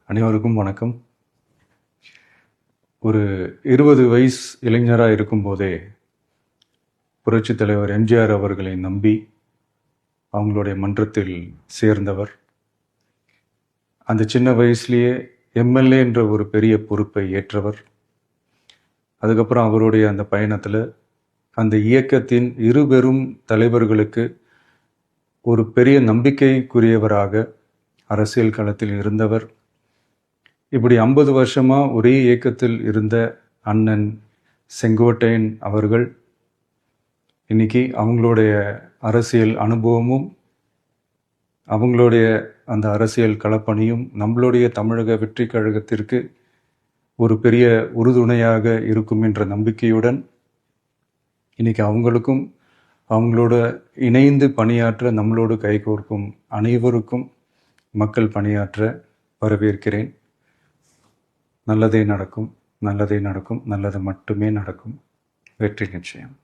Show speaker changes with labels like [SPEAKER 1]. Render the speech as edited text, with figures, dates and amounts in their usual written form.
[SPEAKER 1] அனைவருக்கும் வணக்கம். ஒரு 20 வயசு இளைஞராக இருக்கும்போதே புரட்சித் தலைவர் எம்ஜிஆர் அவர்களை நம்பி அவங்களுடைய மன்றத்தில் சேர்ந்தவர். அந்த சின்ன வயசுலேயே எம்எல்ஏ என்ற ஒரு பெரிய பொறுப்பை ஏற்றவர். அதுக்கப்புறம் அவருடைய அந்த பயணத்தில் அந்த இயக்கத்தின் இருபெரும் தலைவர்களுக்கு ஒரு பெரிய நம்பிக்கைக்குரியவராக அரசியல் களத்தில் இருந்தவர். இப்படி 50 வருஷமாக ஒரே இயக்கத்தில் இருந்த அண்ணன் செங்கோட்டையன் அவர்கள் இன்னைக்கு அவங்களுடைய அரசியல் அனுபவமும் அவங்களுடைய அந்த அரசியல் களப்பணியும் நம்மளுடைய தமிழக வெற்றி கழகத்திற்கு ஒரு பெரிய உறுதுணையாக இருக்கும் என்ற நம்பிக்கையுடன் இன்னைக்கு அவங்களுக்கும் அவங்களோட இணைந்து பணியாற்ற நம்மளோடு கைகோர்க்கும் அனைவருக்கும் மக்கள் பணியாற்ற வரவேற்கிறேன். நல்லதே நடக்கும், நல்லதே நடக்கும், நல்லது மட்டுமே நடக்கும். வெற்றி நிச்சயம்.